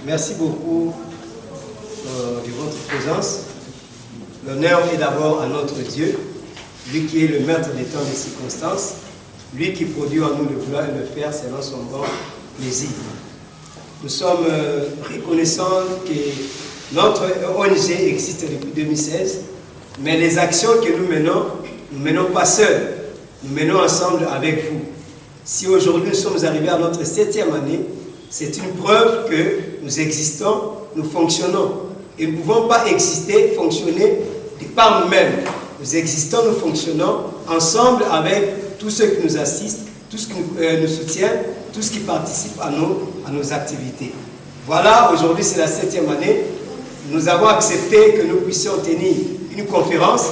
Merci beaucoup de votre présence. L'honneur est d'abord à notre Dieu, lui qui est le maître des temps et des circonstances, lui qui produit en nous le vouloir et le faire selon son bon plaisir. Nous sommes reconnaissants que notre ONG existe depuis 2016, mais les actions que nous menons pas seuls, nous menons ensemble avec vous. Si aujourd'hui nous sommes arrivés à notre 7e année, c'est une preuve que nous existons, nous fonctionnons. Et nous ne pouvons pas exister, fonctionner de par nous-mêmes. Nous existons, nous fonctionnons ensemble avec tous ceux qui nous assistent, tous ceux qui nous soutiennent, tous ceux qui participent à nos activités. Voilà, aujourd'hui c'est la 7e année. Nous avons accepté que nous puissions tenir une conférence,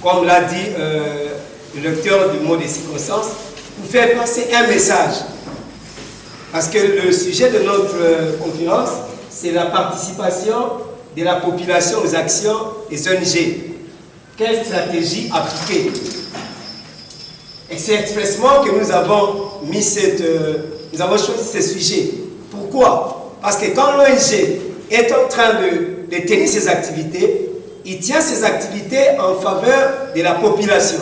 comme l'a dit le lecteur du mot des circonstances, pour faire passer un message. Parce que le sujet de notre conférence, c'est la participation de la population aux actions des ONG. Quelle stratégie appliquer? Et c'est expressement que nous avons choisi ce sujet. Pourquoi? Parce que quand l'ONG est en train de tenir ses activités, il tient ses activités en faveur de la population.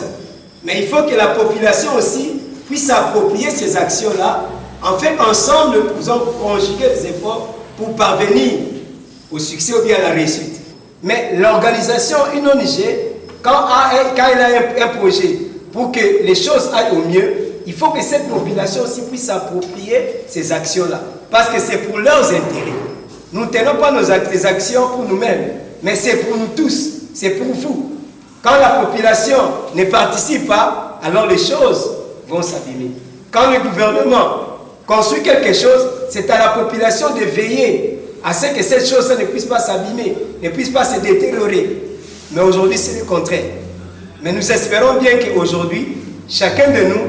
Mais il faut que la population aussi puisse s'approprier ces actions-là. En fait, ensemble, nous pouvons conjuguer des efforts pour parvenir au succès ou bien à la réussite. Mais l'organisation, une ONG, quand elle a un projet pour que les choses aillent au mieux, il faut que cette population aussi puisse s'approprier ces actions-là. Parce que c'est pour leurs intérêts. Nous ne tenons pas des actions pour nous-mêmes, mais c'est pour nous tous, c'est pour vous. Quand la population ne participe pas, alors les choses vont s'abîmer. Quand le gouvernement construit quelque chose, c'est à la population de veiller à ce que cette chose ne puisse pas s'abîmer, ne puisse pas se détériorer. Mais aujourd'hui, c'est le contraire. Mais nous espérons bien qu'aujourd'hui, chacun de nous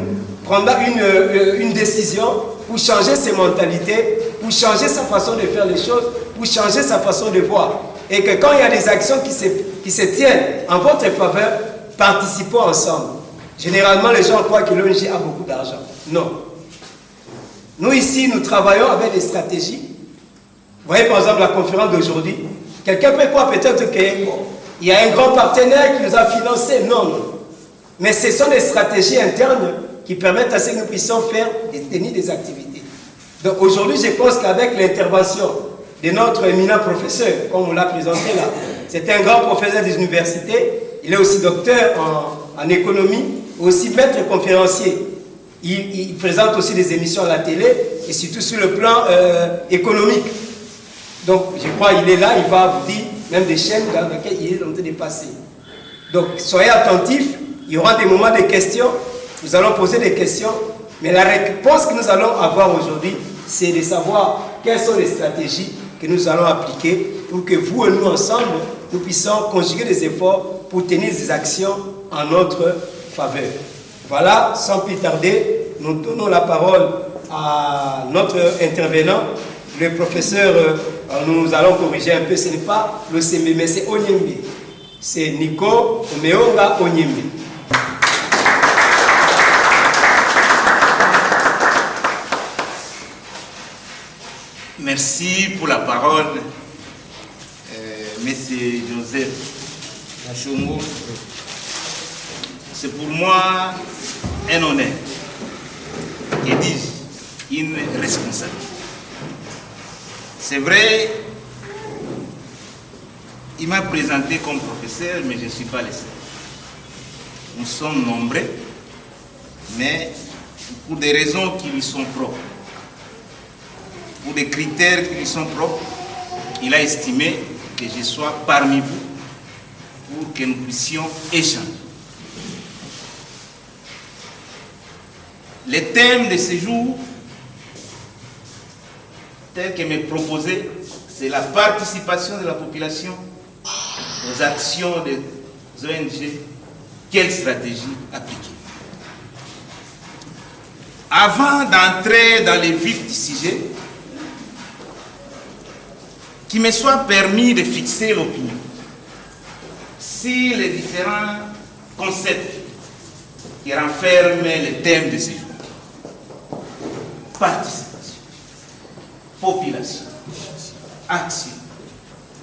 prendra une décision pour changer ses mentalités, pour changer sa façon de faire les choses, pour changer sa façon de voir. Et que quand il y a des actions qui se tiennent en votre faveur, participons ensemble. Généralement, les gens croient que l'ONG a beaucoup d'argent. Non. Nous ici, nous travaillons avec des stratégies. Vous voyez par exemple la conférence d'aujourd'hui. Quelqu'un peut croire peut-être qu'il y a un grand partenaire qui nous a financé. Non, non. Mais ce sont des stratégies internes qui permettent à ce que nous puissions tenir des activités. Donc aujourd'hui, je pense qu'avec l'intervention de notre éminent professeur, comme on l'a présenté là, c'est un grand professeur des universités, il est aussi docteur en économie, aussi maître conférencier. Il présente aussi des émissions à la télé et surtout sur le plan économique. Donc je crois qu'il est là, il va vous dire même des chaînes dans lesquelles il est en train de passer. Donc soyez attentifs, il y aura des moments de questions, nous allons poser des questions, mais la réponse que nous allons avoir aujourd'hui, c'est de savoir quelles sont les stratégies que nous allons appliquer pour que vous et nous ensemble, nous puissions conjuguer des efforts pour tenir des actions en notre faveur. Voilà, sans plus tarder, nous donnons la parole à notre intervenant, le professeur, nous allons corriger un peu, ce n'est pas le CMB, mais c'est Onyembe. C'est Nico Omeonga Onyembe. Merci pour la parole, Monsieur Joseph Achongo. C'est pour moi un honneur, et dis-je, une responsabilité. C'est vrai, il m'a présenté comme professeur, mais je ne suis pas le seul. Nous sommes nombreux, mais pour des raisons qui lui sont propres, pour des critères qui lui sont propres, il a estimé que je sois parmi vous pour que nous puissions échanger. Le thème de ce jour, tel que m'est proposé, c'est la participation de la population aux actions des ONG. Quelle stratégie appliquer? Avant d'entrer dans les vifs du sujet, qu'il me soit permis de fixer l'opinion sur les différents concepts qui renferment le thème de ce jour. Participation, population, action.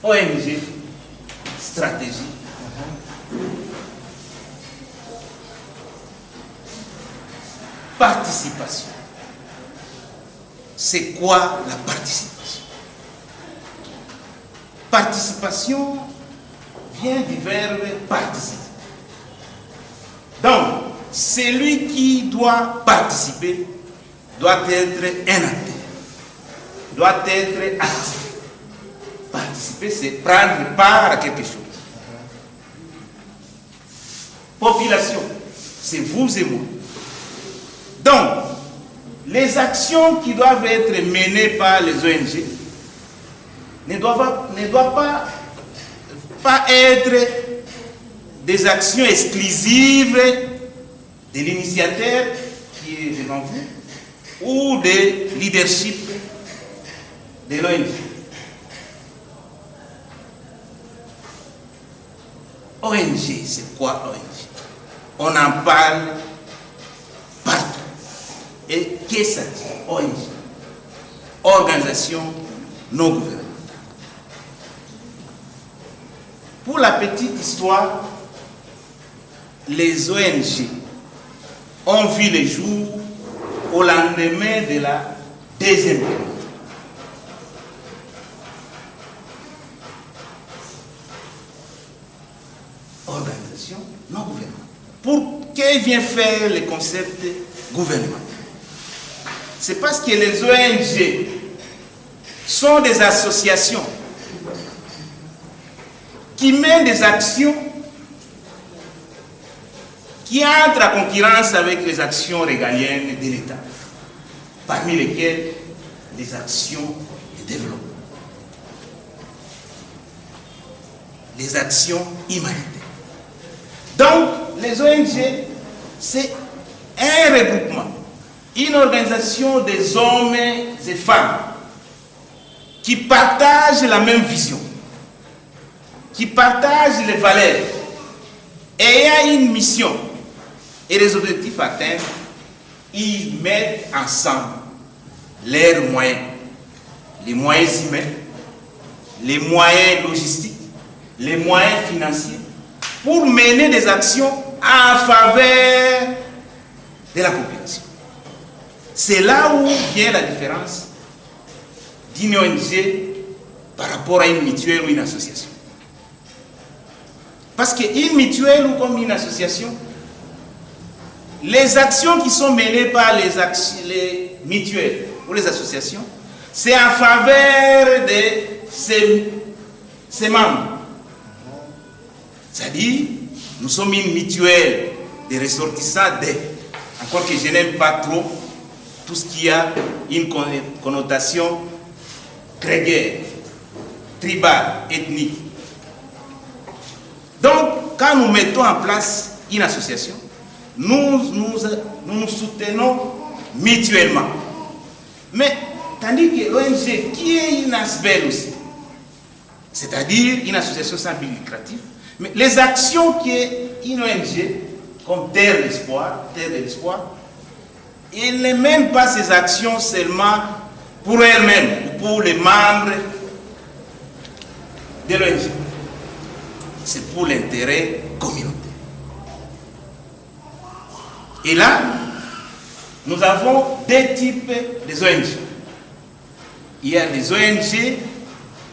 ONG, stratégie. Participation. C'est quoi la participation? Participation vient du verbe participer. Donc, celui qui doit participer doit être un acteur, doit être actif. Participer, c'est prendre part à quelque chose. Population, c'est vous et moi. Donc, les actions qui doivent être menées par les ONG ne doivent pas être des actions exclusives de l'initiateur qui est devant vous ou de leadership de l'ONG. ONG, c'est quoi ONG? On en parle partout. Et qu'est-ce que ça dit? ONG, organisation non gouvernementale. Pour la petite histoire, les ONG ont vu le jour au lendemain de la deuxième guerre. Organisation non gouvernementale. Pour qu'elle vienne faire le concept gouvernemental? C'est parce que les ONG sont des associations qui mènent des actions qui entrent en concurrence avec les actions régaliennes de l'État, parmi lesquelles les actions de développement, les actions humanitaires. Donc, les ONG, c'est un regroupement, une organisation des hommes et femmes qui partagent la même vision, qui partagent les valeurs, ayant une mission et les objectifs atteints, ils mettent ensemble leurs moyens, les moyens humains, les moyens logistiques, les moyens financiers, pour mener des actions en faveur de la population. C'est là où vient la différence d'une ONG par rapport à une mutuelle ou une association. Parce qu'une mutuelle ou comme une association, les actions qui sont menées par les mutuelles ou les associations, c'est en faveur de ses membres. C'est-à-dire, nous sommes une mutuelle des ressortissants encore que je n'aime pas trop tout ce qui a une connotation grégaire, tribale, ethnique. Donc, quand nous mettons en place une association, nous nous soutenons mutuellement. Mais, tandis que l'ONG, qui est une ASBEL aussi, c'est-à-dire une association sans but lucratif, mais les actions qu'une ONG, comme Terre de l'Espoir, ils ne mènent pas ces actions seulement pour elles-mêmes ou pour les membres de l'ONG. C'est pour l'intérêt communautaire. Et là, nous avons deux types de ONG. Il y a des ONG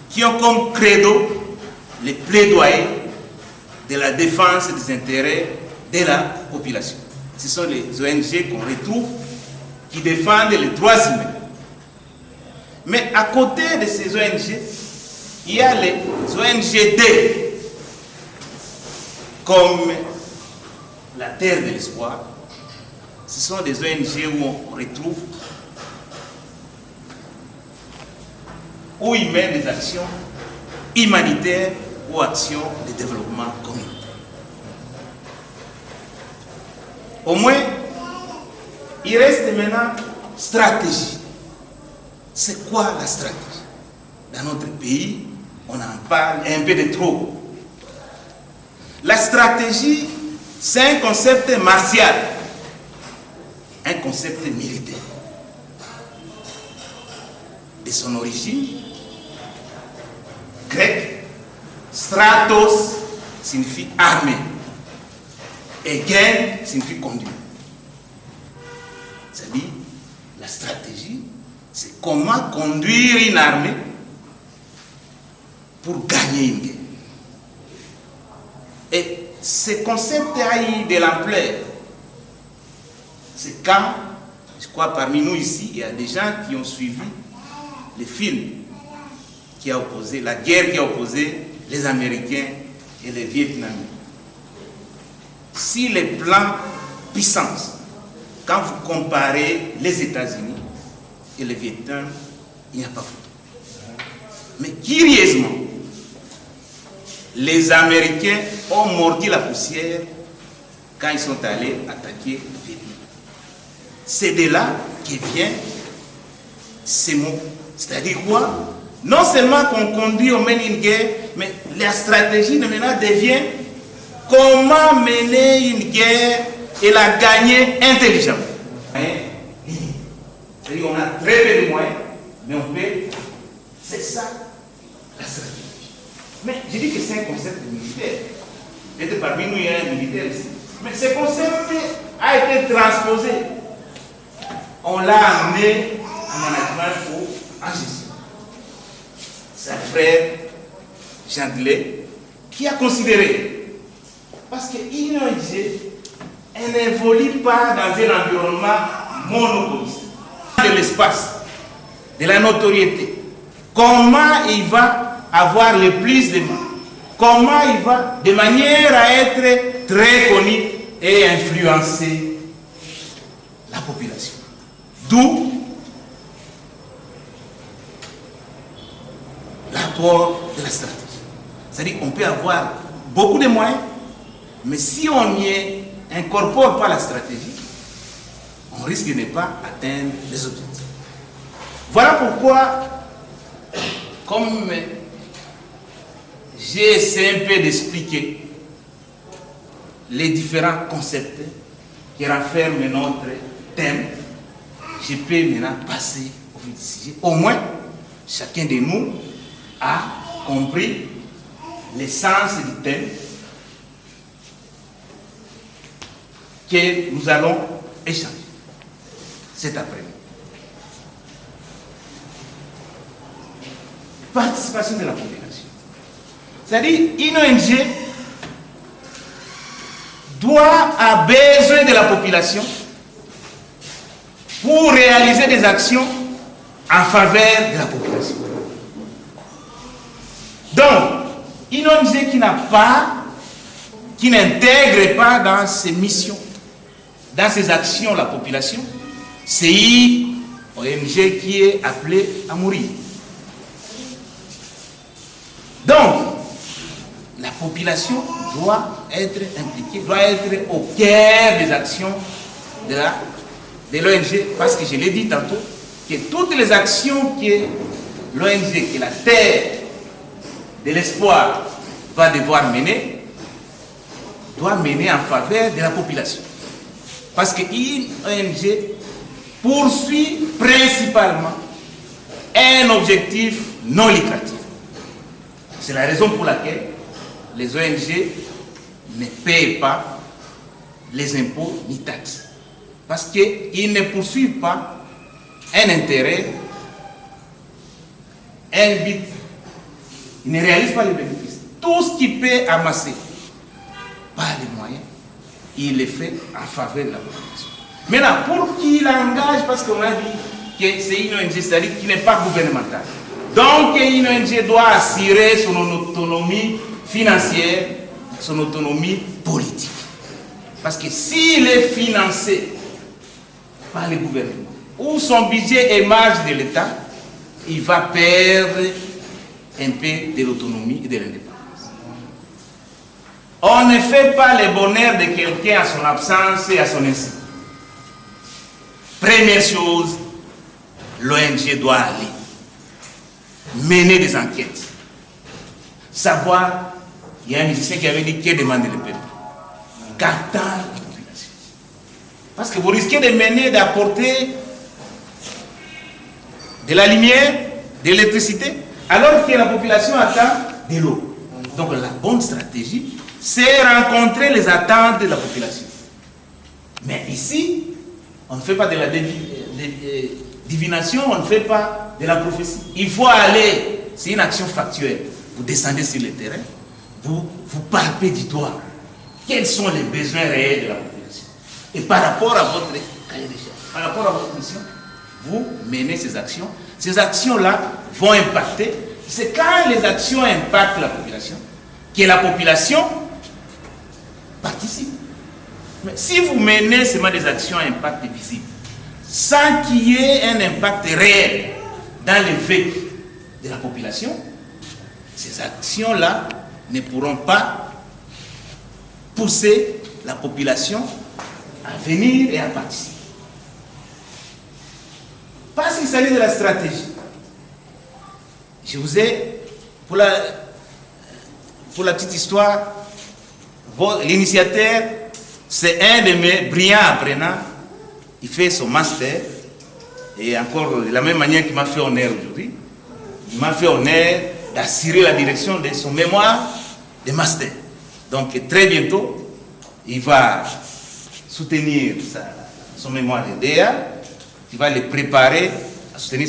qui ont comme credo les plaidoyers de la défense des intérêts de la population. Ce sont les ONG qu'on retrouve qui défendent les droits humains. Mais à côté de ces ONG, il y a les ONG D, comme la Terre de l'Espoir. Ce sont des ONG où on retrouve, où ils mènent des actions humanitaires ou actions de développement communautaire. Au moins, il reste maintenant stratégie. C'est quoi la stratégie? Dans notre pays, on en parle un peu de trop. La stratégie, c'est un concept martial, un concept militaire. De son origine, grec, stratos signifie armée. Et gen signifie conduire. C'est-à-dire, la stratégie, c'est comment conduire une armée pour gagner une guerre. Et ce concept a eu de l'ampleur. C'est quand, je crois, parmi nous ici, il y a des gens qui ont suivi les films qui a opposé, la guerre qui a opposé les Américains et les Vietnamiens. Si les plans puissance, quand vous comparez les États-Unis et les Vietnam, il n'y a pas photo. Mais curieusement, les Américains ont mordu la poussière quand ils sont allés attaquer le Vietnam. C'est de là que vient ces mots. C'est-à-dire quoi? Non seulement qu'on conduit, on mène une guerre, mais la stratégie de maintenant devient comment mener une guerre et la gagner intelligemment. C'est-à-dire qu'on a très peu de moyens, mais on peut. C'est ça la stratégie. Mais je dis que c'est un concept militaire. Peut-être parmi nous, il y a un militaire ici. Mais ce concept a été transposé. On l'a amené en management ou en gestion. C'est un frère, Jean Delay, qui a considéré, parce qu'une ONG, elle n'évolue pas dans un environnement monopoliste. De l'espace, de la notoriété. Comment il va avoir le plus de monde? Comment il va, de manière à être très connu et influencer la population. D'où l'apport de la stratégie. C'est-à-dire qu'on peut avoir beaucoup de moyens, mais si on n'y incorpore pas la stratégie, on risque de ne pas atteindre les objectifs. Voilà pourquoi, comme j'ai essayé un peu d'expliquer les différents concepts qui renferment notre thème, je peux maintenant passer au vif du sujet. Au moins, chacun de nous a compris l'essence du thème que nous allons échanger cet après-midi. Participation de la population. C'est-à-dire, une ONG a besoin de la population pour réaliser des actions en faveur de la population. Donc, une ONG qui n'intègre pas dans ses missions, dans ses actions la population, c'est une ONG qui est appelée à mourir. Donc, la population doit être impliquée, doit être au cœur des actions de l'ONG, parce que je l'ai dit tantôt, que toutes les actions que l'ONG, que la terre de l'espoir va devoir mener, doit mener en faveur de la population. Parce qu'une ONG poursuit principalement un objectif non lucratif. C'est la raison pour laquelle les ONG ne payent pas les impôts ni taxes. Parce qu'ils ne poursuivent pas un intérêt, un but. Ils ne réalisent pas les bénéfices. Tout ce qui peut amasser par les moyens, il le fait en faveur de la population. Maintenant, pour qu'il engage, parce qu'on a dit que c'est une ONG, c'est-à-dire qui n'est pas gouvernementale. Donc, une ONG doit assurer son autonomie financière, son autonomie politique. Parce que s'il est financé par le gouvernement, ou son budget émerge de l'État, il va perdre un peu de l'autonomie et de l'indépendance. On ne fait pas le bonheur de quelqu'un à son absence et à son insu. Première chose, l'ONG doit aller mener des enquêtes. Savoir, il y a un musicien qui avait dit que demande le peuple. Qu'attend la population? Parce que vous risquez de mener, d'apporter de la lumière, de l'électricité, alors que la population attend de l'eau. Donc la bonne stratégie, c'est rencontrer les attentes de la population. Mais ici, on ne fait pas de la divination, on ne fait pas de la prophétie. Il faut aller, c'est une action factuelle. Vous descendez sur le terrain, vous palpez du doigt quels sont les besoins réels de la population. Et par rapport à votre cahier de charges, par rapport à votre mission, vous menez ces actions. Ces actions-là vont impacter. C'est quand les actions impactent la population que la population participe. Mais si vous menez seulement des actions à impact visible, sans qu'il y ait un impact réel dans le vécu de la population, ces actions-là ne pourront pas pousser la population à venir et à participer. Parce qu'il s'agit de la stratégie. Je vous ai, pour la petite histoire, l'initiateur, c'est un de mes brillants apprenants. Il fait son master. Et encore, de la même manière qu'il m'a fait honneur aujourd'hui, il m'a fait honneur d'assurer la direction de son mémoire de master. Donc très bientôt, il va soutenir son mémoire de DEA. Il va le préparer à soutenir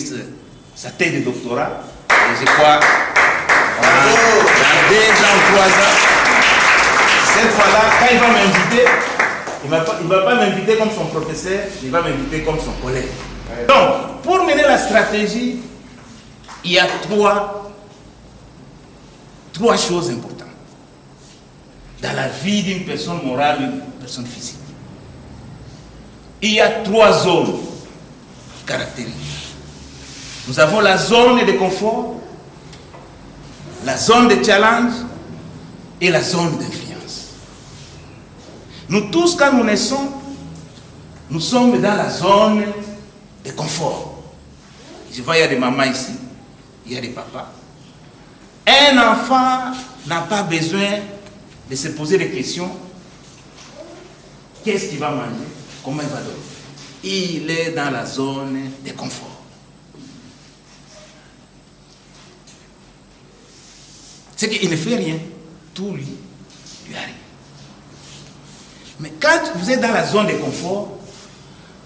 sa thèse de doctorat. Et je crois, dans 2 ans, 3 ans, cette fois-là, quand il va m'inviter, il ne va pas m'inviter comme son professeur, il va m'inviter comme son collègue. Donc, pour mener la stratégie, il y a trois choses importantes dans la vie d'une personne morale ou d'une personne physique. Il y a 3 zones caractéristiques. Nous avons la zone de confort, la zone de challenge et la zone d'influence. Nous tous, quand nous naissons, nous sommes dans la zone de confort. Je vois, il y a des mamans ici, il y a des papas. Un enfant n'a pas besoin de se poser des questions. Qu'est-ce qu'il va manger? Comment il va dormir? Il est dans la zone de confort. C'est qu'il ne fait rien. Tout lui arrive. Mais quand vous êtes dans la zone de confort,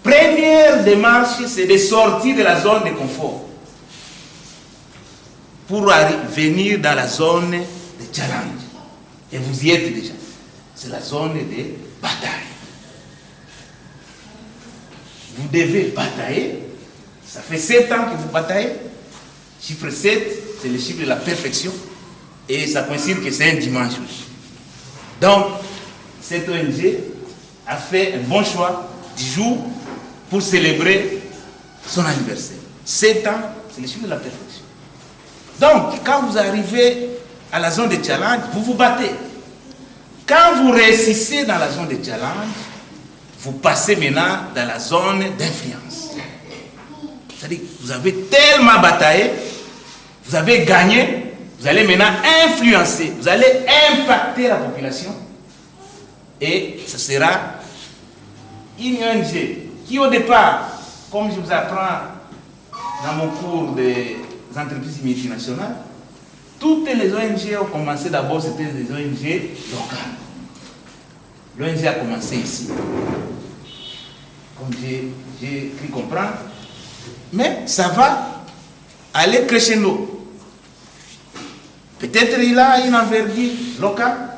première démarche, c'est de sortir de la zone de confort pour venir dans la zone de challenge. Et vous y êtes déjà. C'est la zone de bataille. Vous devez batailler. Ça fait 7 ans que vous bataillez. Chiffre 7, c'est le chiffre de la perfection. Et ça coïncide que c'est un dimanche aussi. Donc, cette ONG a fait un bon choix du jour pour célébrer son anniversaire. 7 ans, c'est le chiffre de la perfection. Donc, quand vous arrivez à la zone de challenge, vous vous battez. Quand vous réussissez dans la zone de challenge, vous passez maintenant dans la zone d'influence. C'est-à-dire que vous avez tellement bataillé, vous avez gagné, vous allez maintenant influencer, vous allez impacter la population. Et ce sera une ONG qui au départ, comme je vous apprends dans mon cours des entreprises multinationales, toutes les ONG ont commencé d'abord, c'était des ONG locales. L'ONG a commencé ici, comme j'ai cru comprendre. Mais ça va aller crescendo. Peut-être il a une envergure locale.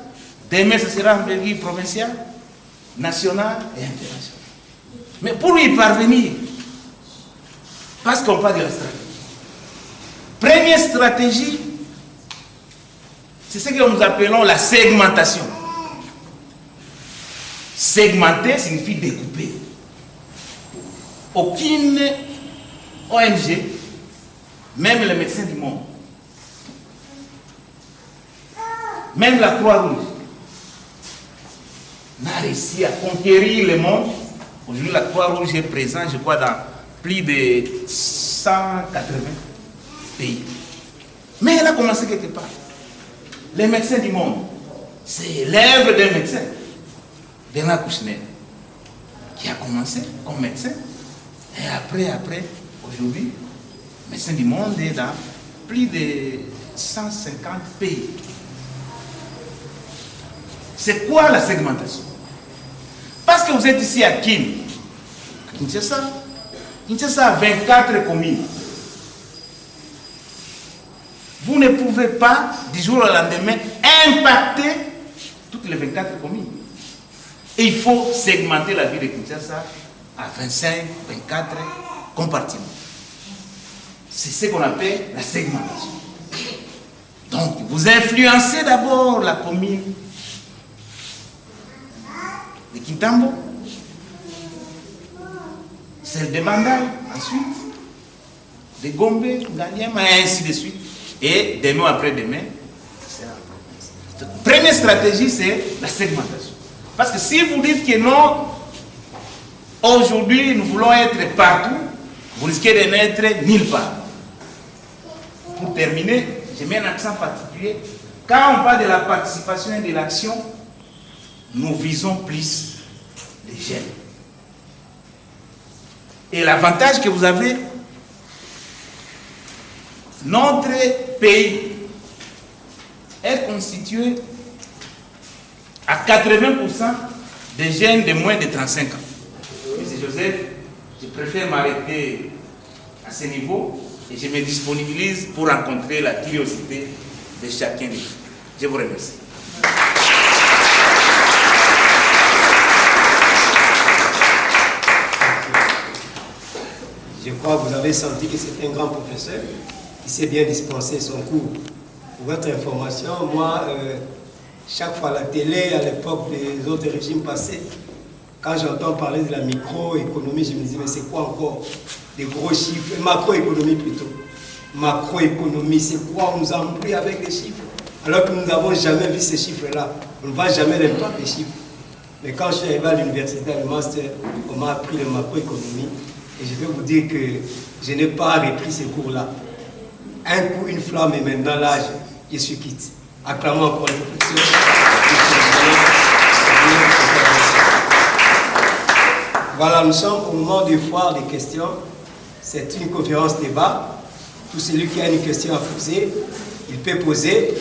Demain, ce sera une envergure provinciale, nationale et internationale. Mais pour y parvenir, parce qu'on parle de la stratégie. Première stratégie, c'est ce que nous appelons la segmentation. Segmenter signifie découper. Aucune ONG, même les médecins du monde, même la Croix-Rouge, n'a réussi à conquérir le monde. Aujourd'hui, la Croix-Rouge est présente, je crois, dans plus de 180 pays. Mais elle a commencé quelque part. Les médecins du monde, c'est l'œuvre d'un médecin, Bernard Kouchner, qui a commencé comme médecin. Et après, aujourd'hui, médecin du monde est dans plus de 150 pays. C'est quoi la segmentation? Parce que vous êtes ici à Kinshasa. Kinshasa a 24 communes. Vous ne pouvez pas, du jour au lendemain, impacter toutes les 24 communes. Et il faut segmenter la ville de Kinshasa à 25, 24 compartiments. C'est ce qu'on appelle la segmentation. Donc, vous influencez d'abord la commune de Kintambo, celle de Bandai, ensuite, de Gombe, Nganyama, et ainsi de suite. Et demain après demain, c'est la province. La première stratégie, c'est la segmentation. Parce que si vous dites que non, aujourd'hui nous voulons être partout, vous risquez de n'être nulle part. Pour terminer, j'ai mis un accent particulier. Quand on parle de la participation et de l'action, nous visons plus les jeunes. Et l'avantage que vous avez, notre pays est constitué à 80% de jeunes de moins de 35 ans. Monsieur Joseph, je préfère m'arrêter à ce niveau et je me disponibilise pour rencontrer la curiosité de chacun de vous. Je vous remercie. Je crois que vous avez senti que c'est un grand professeur qui sait bien dispenser son cours. Pour votre information, moi, chaque fois à la télé, à l'époque des autres régimes passés, quand j'entends parler de la microéconomie, je me dis, mais c'est quoi encore? Des gros chiffres, macroéconomie plutôt. Macroéconomie, c'est quoi? On nous embrouille avec des chiffres, alors que nous n'avons jamais vu ces chiffres-là. On ne voit jamais l'impact des chiffres. Mais quand je suis arrivé à l'université, à le master, on m'a appris la macroéconomie. Et je vais vous dire que je n'ai pas repris ces cours-là. Un coup, une flamme, et maintenant là, je suis quitte. Acclamons encore le professeur. Voilà, nous sommes au moment du foire des questions. C'est une conférence débat. Tout celui qui a une question à poser, il peut poser.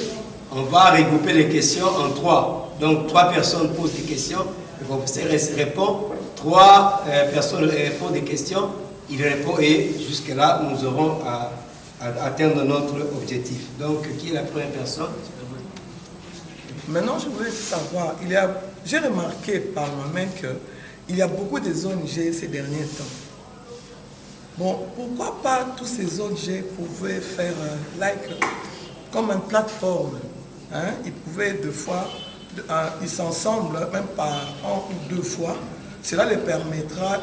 On va regrouper les questions en 3. Donc 3 personnes posent des questions. Le professeur répond. 3 personnes répondent des questions. Il répond et jusque-là, nous aurons à atteindre notre objectif. Donc, qui est la première personne? Maintenant, je voulais savoir, j'ai remarqué par moi-même qu'il y a beaucoup de ONG ces derniers temps. Bon, pourquoi pas tous ces ONG pouvaient faire comme une plateforme, hein? Ils pouvaient deux fois, ils s'assemblent même par 1 ou 2 fois. Cela les permettra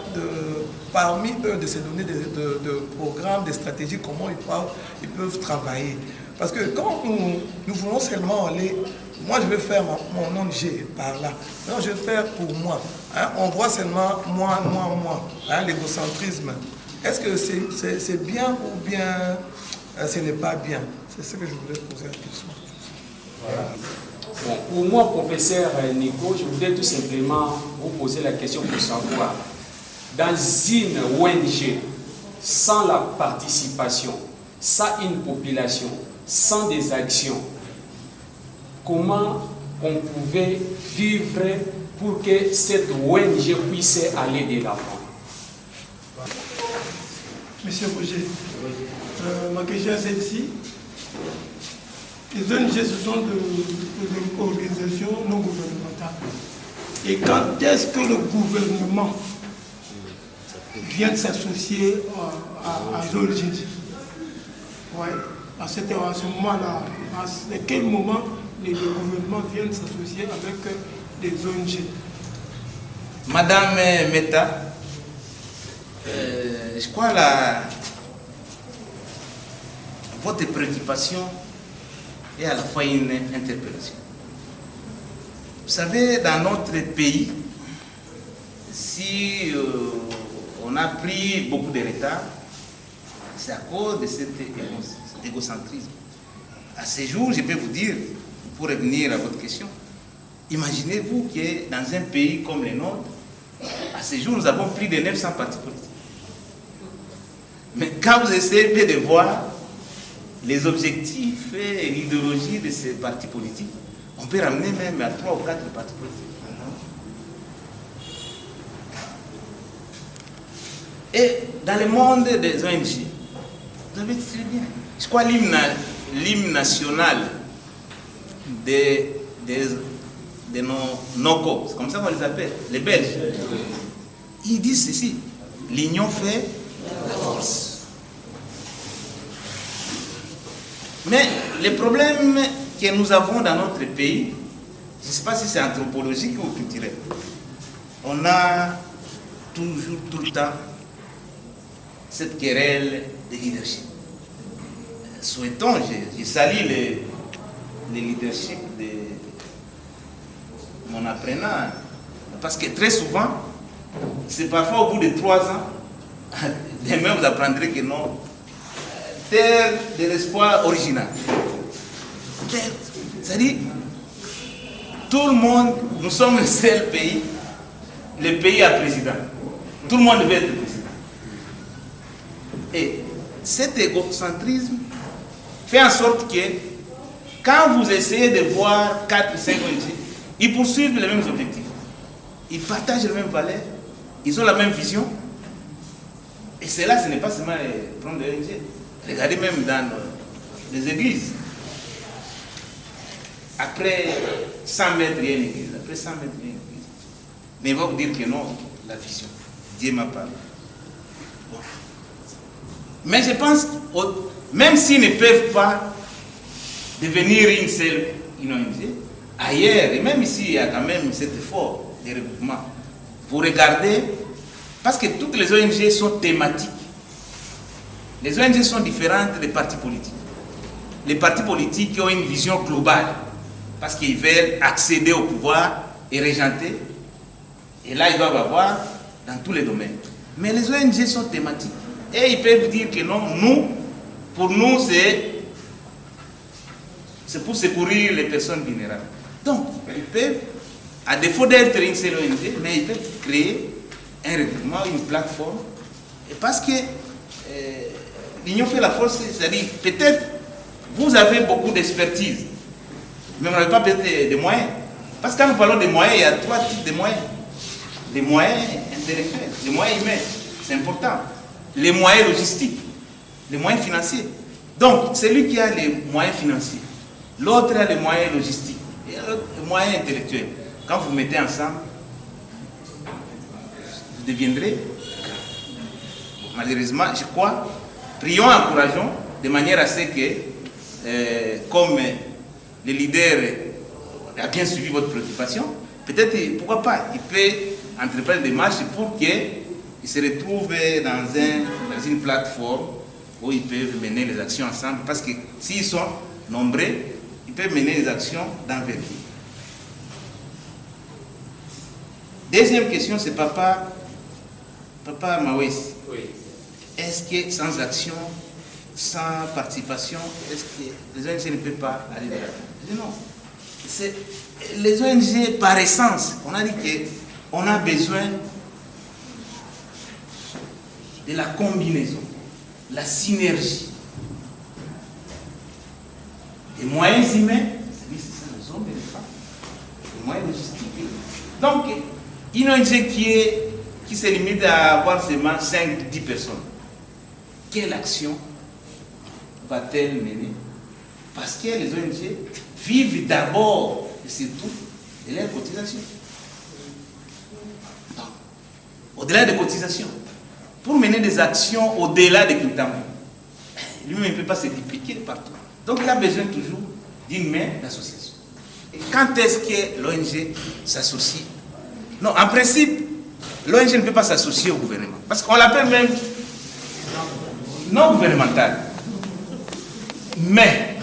parmi eux de se donner de programmes, de stratégies, comment ils peuvent travailler. Parce que quand nous voulons seulement aller, moi je vais faire mon ONG par là, non, je vais faire pour moi. Hein? On voit seulement moi, hein, l'égocentrisme. Est-ce que c'est bien ou bien ce n'est pas bien? C'est ce que je voulais poser la question. Voilà. Bon, pour moi, professeur Nico, je voudrais tout simplement vous poser la question pour savoir, dans une ONG, sans la participation, sans une population, sans des actions, comment on pouvait vivre pour que cette ONG puisse aller de l'avant? Monsieur Roger, ma question est celle-ci. Les ONG, ce sont des organisations non gouvernementales. Et quand est-ce que le gouvernement vient s'associer à ONG? Ouais, à ce moment-là, à quel moment les gouvernements viennent s'associer avec les ONG? Madame Meta, je crois votre préoccupation est à la fois une interpellation. Vous savez, dans notre pays, si on a pris beaucoup de retard, c'est à cause de cet égocentrisme. À ce jour, je peux vous dire, pour revenir à votre question, imaginez-vous que dans un pays comme le nôtre, à ce jour, nous avons plus de 900 partis politiques. Mais quand vous essayez de voir les objectifs et l'idéologie de ces partis politiques. On peut ramener même à 3 ou 4 partis politiques. Et dans le monde des ONG, vous avez dit très bien, je crois l'hymne national de nos NOCO, c'est comme ça qu'on les appelle, les Belges. Ils disent ceci, l'union fait la force. Mais les problèmes que nous avons dans notre pays, je ne sais pas si c'est anthropologique ou culturel, on a toujours, tout le temps, cette querelle de leadership. Souhaitons, je salue les leadership de mon apprenant, parce que très souvent, c'est parfois au bout de 3 ans, demain vous apprendrez que non, terre de l'espoir original. C'est-à-dire, tout le monde, nous sommes le seul pays, le pays à président. Tout le monde veut être président. Et cet égocentrisme fait en sorte que quand vous essayez de voir 4 ou 5 ONG, ils poursuivent les mêmes objectifs. Ils partagent les mêmes valeurs, ils ont la même vision. Et cela, ce n'est pas seulement prendre des ONG. Regardez même dans les églises. Après 100 mètres, il y a une église. Après 100 mètres, il y a une église. Mais il va vous dire que non, la vision. Dieu m'a parlé. Bon. Mais je pense, même s'ils ne peuvent pas devenir une seule ONG, ailleurs, et même ici, il y a quand même cet effort de regroupement. Vous regardez, parce que toutes les ONG sont thématiques. Les ONG sont différentes des partis politiques. Les partis politiques ont une vision globale, parce qu'ils veulent accéder au pouvoir et régenter. Et là, ils doivent avoir dans tous les domaines. Mais les ONG sont thématiques. Et ils peuvent dire que non, pour nous, c'est pour secourir les personnes vulnérables. Donc, ils peuvent, à défaut d'être une seule ONG, mais ils peuvent créer un regroupement, une plateforme. Et parce que l'union fait la force, c'est-à-dire, peut-être, vous avez beaucoup d'expertise, mais vous n'avez pas peut-être des moyens. Parce que quand nous parlons des moyens, il y a 3 types de moyens. Les moyens intellectuels, les moyens humains, c'est important. Les moyens logistiques, les moyens financiers. Donc, celui qui a les moyens financiers, l'autre a les moyens logistiques, et l'autre les moyens intellectuels. Quand vous mettez ensemble, vous deviendrez, malheureusement, je crois, prions, encourageons, de manière à ce que, comme le leader a bien suivi votre préoccupation, peut-être, pourquoi pas, il peut entreprendre des marches pour qu'ils se retrouvent dans une plateforme où ils peuvent mener les actions ensemble, parce que s'ils sont nombreux, ils peuvent mener les actions d'envergure. Deuxième question, c'est Papa Mawes. Oui. Est-ce que sans action, sans participation, est-ce que les ONG ne peuvent pas aller de l'avant? Je dis non. Les ONG, par essence, on a dit qu'on a besoin de la combinaison, la synergie des moyens humains, c'est ça, les hommes et les femmes, les moyens logistiques. Donc, une ONG qui se limite à avoir seulement 5-10 personnes, quelle action va-t-elle mener? Parce que les ONG vivent d'abord et surtout de leurs cotisations. Au-delà des cotisations, pour mener des actions au-delà des Kintamou, lui-même ne peut pas se dupliquer partout. Donc il a besoin toujours d'une main d'association. Et quand est-ce que l'ONG s'associe? Non, en principe, l'ONG ne peut pas s'associer au gouvernement. Parce qu'on l'appelle même non gouvernemental. Mais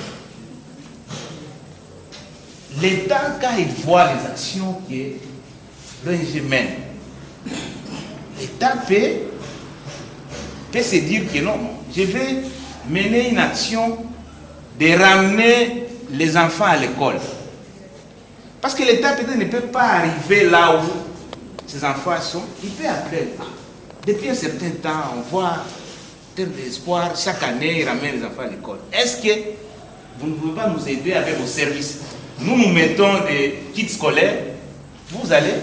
l'État, quand il voit les actions que l'ONG mène, l'État peut se dire que non, je vais mener une action de ramener les enfants à l'école. Parce que l'État peut-être ne peut pas arriver là où ces enfants sont. Il peut appeler. Depuis un certain temps, on voit porteur d'espoir. Chaque année, ils ramènent les enfants à l'école. Est-ce que vous ne pouvez pas nous aider avec vos services? Nous mettons des kits scolaires. Vous allez.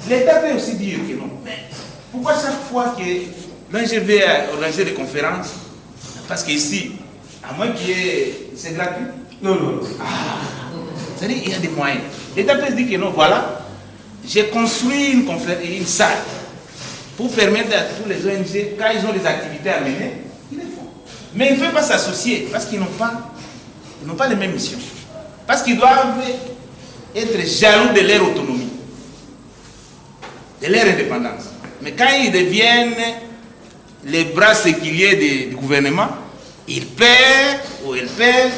L'État peut aussi dire que non. Mais pourquoi chaque fois que l'ONG veut organiser des conférences? Parce qu'ici, à moins qu'il y ait... C'est gratuit? Non, non. C'est-à-dire qu'il y a des moyens. L'État peut se dire que non, voilà, j'ai construit une salle pour permettre à tous les ONG, quand ils ont des activités à mener, ils les font. Mais ils ne peuvent pas s'associer parce qu'ils n'ont pas les mêmes missions. Parce qu'ils doivent être jaloux de leur autonomie, de leur indépendance. Mais quand ils deviennent les bras séculiers du gouvernement, ils perdent ou ils perdent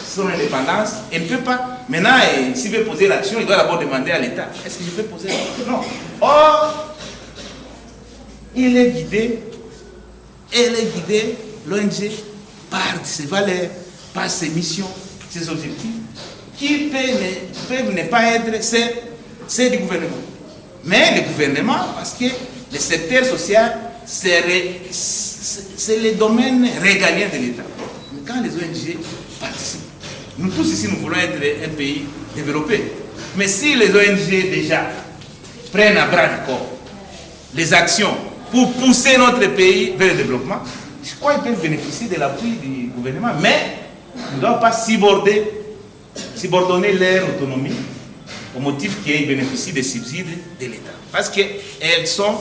son indépendance. Il ne peut pas. Maintenant, s'il veut poser l'action, il doit d'abord demander à l'État. Est-ce que je peux poser l'action? Non. Or, il est guidé, l'ONG, par ses valeurs, par ses missions, ses objectifs, qui peuvent ne pas être ceux du gouvernement. Mais le gouvernement, parce que le secteur social, c'est le domaine régalien de l'État. Mais quand les ONG participent, nous tous ici, nous voulons être un pays développé. Mais si les ONG déjà prennent à bras le corps les actions pour pousser notre pays vers le développement, je crois qu'ils peuvent bénéficier de l'appui du gouvernement, mais ils ne doivent pas subordonner leur autonomie au motif qu'ils bénéficient des subsides de l'État. Parce qu'elles sont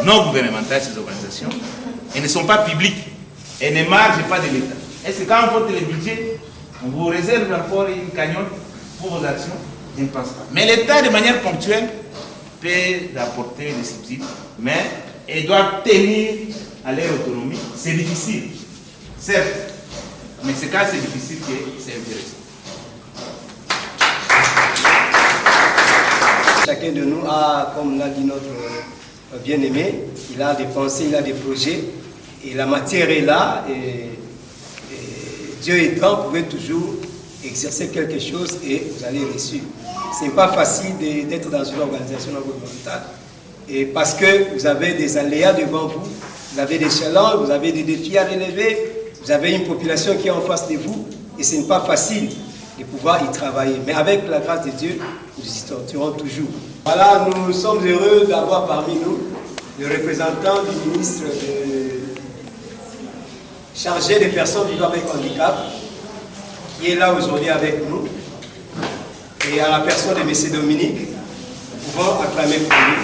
non gouvernementales, ces organisations, elles ne sont pas publiques, elles ne marchent pas de l'État. Est-ce que quand on vote le budget, on vous réserve encore une cagnotte pour vos actions? Je ne pense pas. Mais l'État, de manière ponctuelle, peut apporter des subsides, mais elles doivent tenir à leur autonomie. C'est difficile, certes, mais c'est quand c'est difficile que c'est intéressant. Chacun de nous a, comme l'a dit notre bien-aimé, il a des pensées, il a des projets, et la matière est là, et Dieu étant, vous pouvez toujours exercer quelque chose et vous allez réussir. Ce n'est pas facile d'être dans une organisation non gouvernementale, et parce que vous avez des aléas devant vous, vous avez des challenges, vous avez des défis à relever, vous avez une population qui est en face de vous, et ce n'est pas facile de pouvoir y travailler. Mais avec la grâce de Dieu, nous y sortirons toujours. Voilà, nous sommes heureux d'avoir parmi nous le représentant du ministre chargé des personnes vivant avec handicap, qui est là aujourd'hui avec nous. Et à la personne de M. Dominique, nous pouvons acclamer pour lui.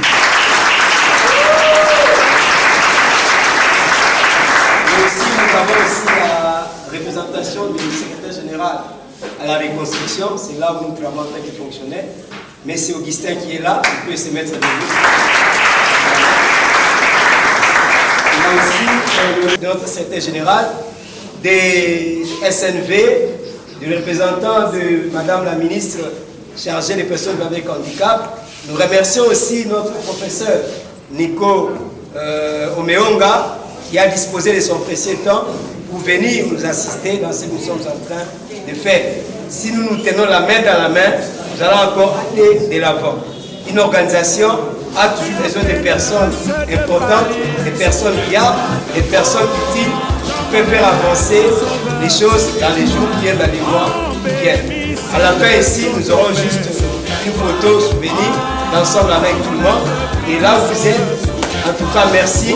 Mais aussi, nous avons aussi la représentation du secrétaire général à la reconstruction. C'est là où nous travaillons en tant que fonctionnaire. Mais c'est Augustin qui est là, il peut se mettre debout. Il y a aussi notre secrétaire général des SNV, du représentant de Madame la ministre chargée des personnes avec handicap. Nous remercions aussi notre professeur Nico Omeonga qui a disposé de son précieux temps pour venir nous assister dans ce que nous sommes en train de faire. Si nous nous tenons la main dans la main, nous allons encore aller de l'avant. Une organisation a toujours besoin de personnes importantes, des personnes fiables, des personnes utiles qui peuvent faire avancer les choses dans les jours qui viennent, dans les mois qui viennent. À la fin ici, nous aurons juste une photo souvenir d'ensemble avec tout le monde. Et là où vous êtes, en tout cas merci.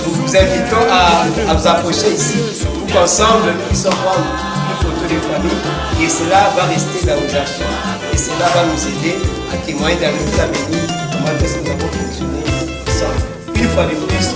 Nous vous invitons à vous approcher ici pour qu'ensemble nous puissions prendre une photo de famille et cela va rester dans nos archives et cela va nous aider à témoigner dans le temps à venir comment est-ce que nous avons fonctionné ensemble. Une fois de plus,